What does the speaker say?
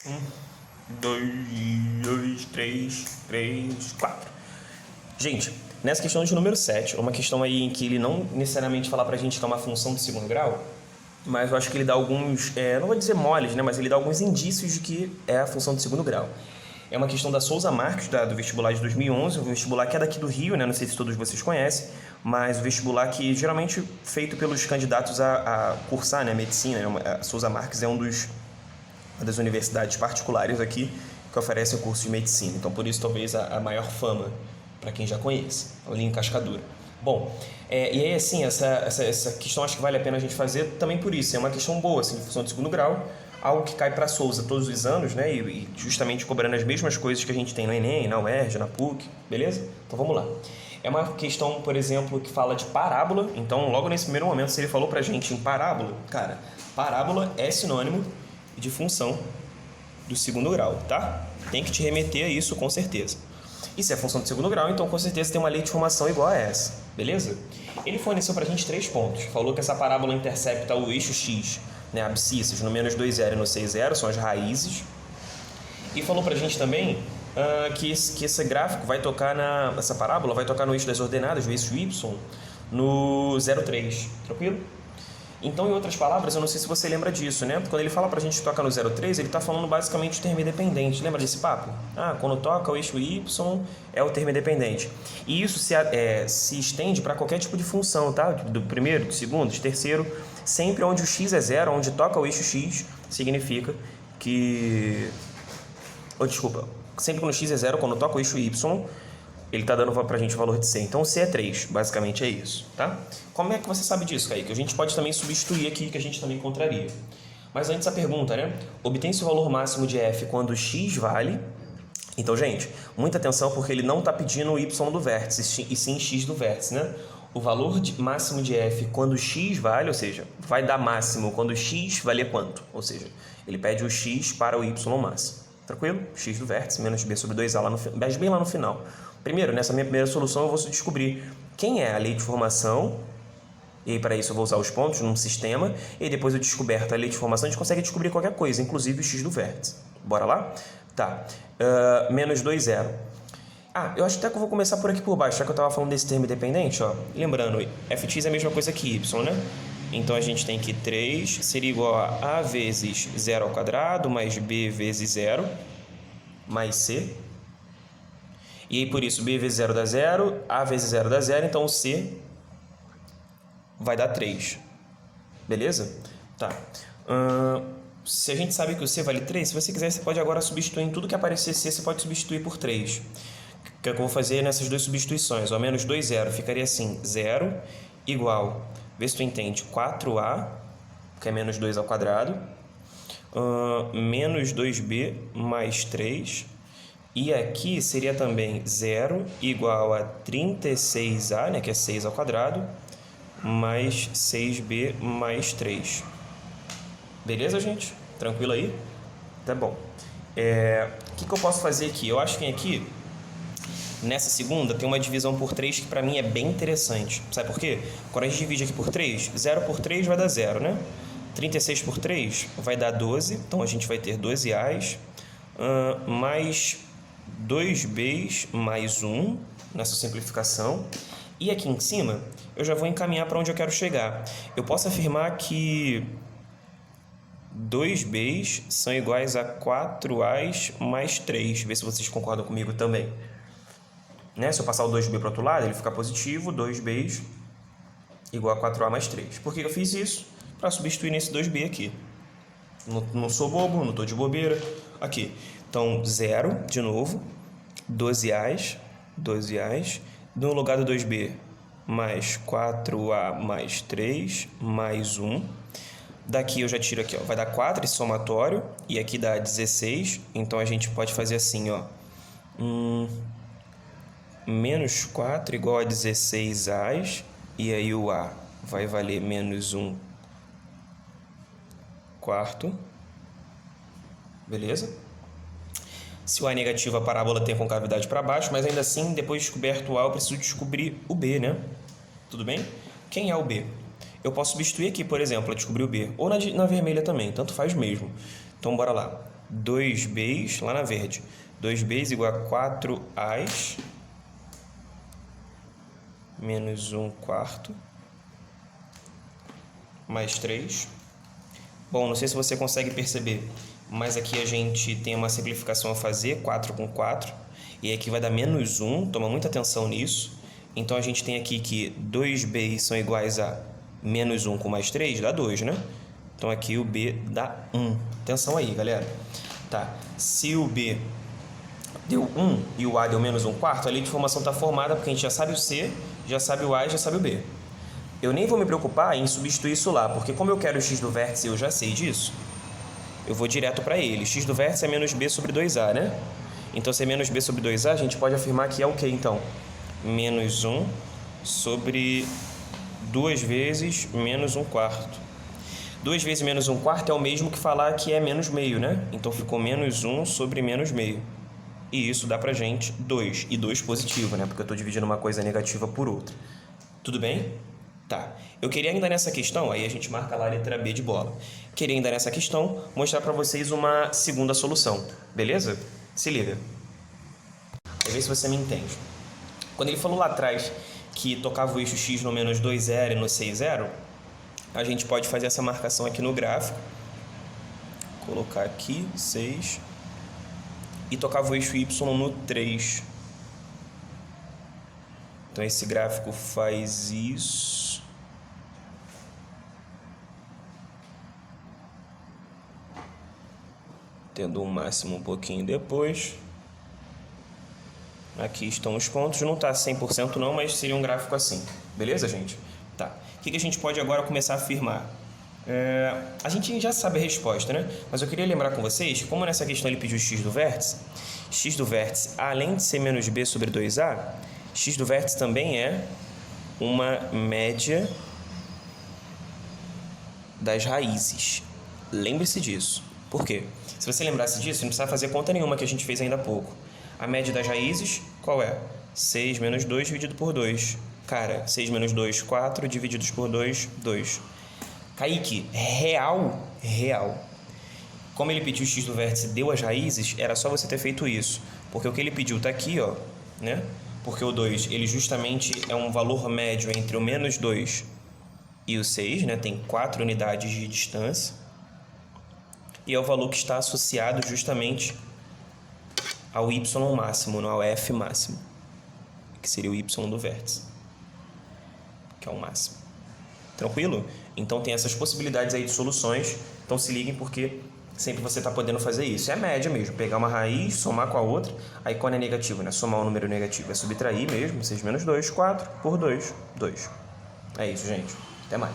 Um, dois, três, quatro. Gente, nessa questão de número 7, uma questão aí em que ele não necessariamente fala pra gente que é uma função de segundo grau, mas eu acho que ele dá alguns, não vou dizer moles, né, mas ele dá alguns indícios de que é a função de segundo grau. É uma questão da Souza Marques, do vestibular de 2011, um vestibular que é daqui do Rio, né, não sei se todos vocês conhecem, mas o vestibular que geralmente feito pelos candidatos a cursar, né, medicina, né, a Souza Marques é uma das universidades particulares aqui que oferece o curso de medicina, então por isso talvez a maior fama para quem já conhece, ali em Cascadura. Bom, e aí assim, essa questão acho que vale a pena a gente fazer também por isso, é uma questão boa, assim, de função de segundo grau, algo que cai para Souza todos os anos, né, e justamente cobrando as mesmas coisas que a gente tem no Enem, na UERJ, na PUC, beleza? Então vamos lá. É uma questão, por exemplo, que fala de parábola, então logo nesse primeiro momento, se ele falou pra gente em parábola, cara, parábola é sinônimo de função do segundo grau, tá? Tem que te remeter a isso com certeza. E se é função do segundo grau, então com certeza tem uma lei de formação igual a essa, beleza? Ele forneceu pra gente 3 pontos. Falou que essa parábola intercepta o eixo x, né, abscissas, no menos 2, 0 e no 6, 0, são as raízes. E falou pra gente também que esse gráfico vai tocar essa parábola vai tocar no eixo das ordenadas, o eixo y, no 0, 3, tranquilo? Então, em outras palavras, eu não sei se você lembra disso, né? Quando ele fala pra gente tocar no 0,3, ele está falando basicamente do termo independente. Lembra desse papo? Quando toca o eixo y é o termo independente. E isso se estende para qualquer tipo de função, tá? Do primeiro, do segundo, do terceiro. Sempre onde o x é 0, onde toca o eixo x, significa que... desculpa. Sempre quando o x é 0, quando toca o eixo y, ele está dando pra gente o valor de C. Então, C é 3, basicamente é isso, tá? Como é que você sabe disso, Kaique? A gente pode também substituir aqui, que a gente também encontraria. Mas antes a pergunta, né? Obtém-se o valor máximo de F quando X vale... Então, gente, muita atenção porque ele não está pedindo o Y do vértice, e sim X do vértice, né? O valor máximo de F quando X vale, ou seja, vai dar máximo quando X valer quanto? Ou seja, ele pede o X para o Y máximo. Tranquilo? X do vértice menos B sobre 2A bem lá no final. Primeiro, nessa minha primeira solução, eu vou descobrir quem é a lei de formação, e aí para isso eu vou usar os pontos num sistema, e depois eu descoberto a lei de formação, a gente consegue descobrir qualquer coisa, inclusive o x do vértice. Bora lá? Tá. Menos 2, 0. Eu acho até que eu vou começar por aqui por baixo, já que eu estava falando desse termo independente, ó. Lembrando, fx é a mesma coisa que y, né? Então a gente tem que 3 seria igual a vezes 0 ao quadrado, mais b vezes 0, mais c. E aí, por isso, b vezes 0 dá 0, a vezes 0 dá 0, então o C vai dar 3. Beleza? Tá. Se a gente sabe que o C vale 3, se você quiser, você pode agora substituir em tudo que aparecer C, você pode substituir por 3. Que é o que eu vou fazer nessas duas substituições. Ó, menos 2, 0, ficaria assim, 0 igual, vê se tu entende, 4A, que é menos 2 ao quadrado, menos 2B mais 3... E aqui seria também 0 igual a 36A, né, que é 6 ao quadrado, mais 6B mais 3. Beleza, gente? Tranquilo aí? Tá bom. O que eu posso fazer aqui? Eu acho que aqui, nessa segunda, tem uma divisão por 3 que para mim é bem interessante. Sabe por quê? Quando a gente divide aqui por 3, 0 por 3 vai dar 0, né? 36 por 3 vai dar 12, então a gente vai ter 12A's, mais 2B's mais 1 nessa simplificação. E aqui em cima, eu já vou encaminhar para onde eu quero chegar. Eu posso afirmar que 2B's são iguais a 4A's mais 3. Vê se vocês concordam comigo também. Né? Se eu passar o 2B para o outro lado, ele fica positivo. 2B's igual a 4A mais 3. Por que eu fiz isso? Para substituir nesse 2B aqui. Não sou bobo, não estou de bobeira. Aqui. Então, 0, de novo, 12A's, no lugar do 2B, mais 4A mais 3, mais 1. Daqui eu já tiro aqui, ó, vai dar 4 esse somatório, e aqui dá 16, então a gente pode fazer assim, ó, menos 4 igual a 16A's, e aí o A vai valer menos 1 quarto, beleza? Se o A é negativo, a parábola tem concavidade para baixo, mas ainda assim, depois de descoberto o A, eu preciso descobrir o B, né? Tudo bem? Quem é o B? Eu posso substituir aqui, por exemplo, a descobrir o B, ou na vermelha também, tanto faz mesmo. Então, bora lá. 2b's, lá na verde, 2b's igual a 4a's menos 1/4 mais 3. Bom, não sei se você consegue perceber, mas aqui a gente tem uma simplificação a fazer, 4 com 4, e aqui vai dar menos 1, toma muita atenção nisso. Então, a gente tem aqui que 2b são iguais a menos 1 com mais 3, dá 2, né? Então, aqui o b dá 1. Atenção aí, galera. Tá, se o b deu 1 e o a deu menos 1/4, a lei de formação está formada porque a gente já sabe o c, já sabe o a e já sabe o b. Eu nem vou me preocupar em substituir isso lá, porque como eu quero o x do vértice e eu já sei disso, eu vou direto para ele. X do vértice é menos b sobre 2a, né? Então, se é menos b sobre 2a, a gente pode afirmar que é o quê, então? Menos 1 sobre 2 vezes menos 1/4. 2 vezes menos 1/4 é o mesmo que falar que é menos meio, né? Então, ficou menos 1 sobre menos meio. E isso dá pra gente 2. E 2 positivo, né? Porque eu estou dividindo uma coisa negativa por outra. Tudo bem? Tá. Eu queria ainda nessa questão, aí a gente marca lá a letra B de bola. Queria ainda nessa questão mostrar para vocês uma segunda solução. Beleza? Se liga. Vê se você me entende. Quando ele falou lá atrás que tocava o eixo x no menos 2, 0 e no 6, 0, a gente pode fazer essa marcação aqui no gráfico. Colocar aqui, 6. E tocava o eixo y no 3. Então, esse gráfico faz isso. Tendo um máximo um pouquinho depois. Aqui estão os pontos. Não está 100% não, mas seria um gráfico assim. Beleza, gente? Tá. O que a gente pode agora começar a afirmar? A gente já sabe a resposta, né? Mas eu queria lembrar com vocês que, como nessa questão ele pediu x do vértice, além de ser menos b sobre 2a, x do vértice também é uma média das raízes. Lembre-se disso. Por quê? Se você lembrasse disso, não precisa fazer conta nenhuma que a gente fez ainda há pouco. A média das raízes, qual é? 6 menos 2 dividido por 2. Cara, 6 menos 2, 4, divididos por 2, 2. Kaique, real. Como ele pediu x do vértice deu as raízes, era só você ter feito isso. Porque o que ele pediu está aqui, ó, né? Porque o 2, ele justamente é um valor médio entre o menos 2 e o 6, né? Tem 4 unidades de distância. E é o valor que está associado justamente ao y máximo, não ao f máximo, que seria o y do vértice, que é o máximo. Tranquilo? Então tem essas possibilidades aí de soluções. Então se liguem porque sempre você está podendo fazer isso. É a média mesmo, pegar uma raiz, somar com a outra. Aí quando é negativo, né? Somar um número negativo é subtrair mesmo. 6 menos 2, 4 por 2, 2. É isso, gente. Até mais.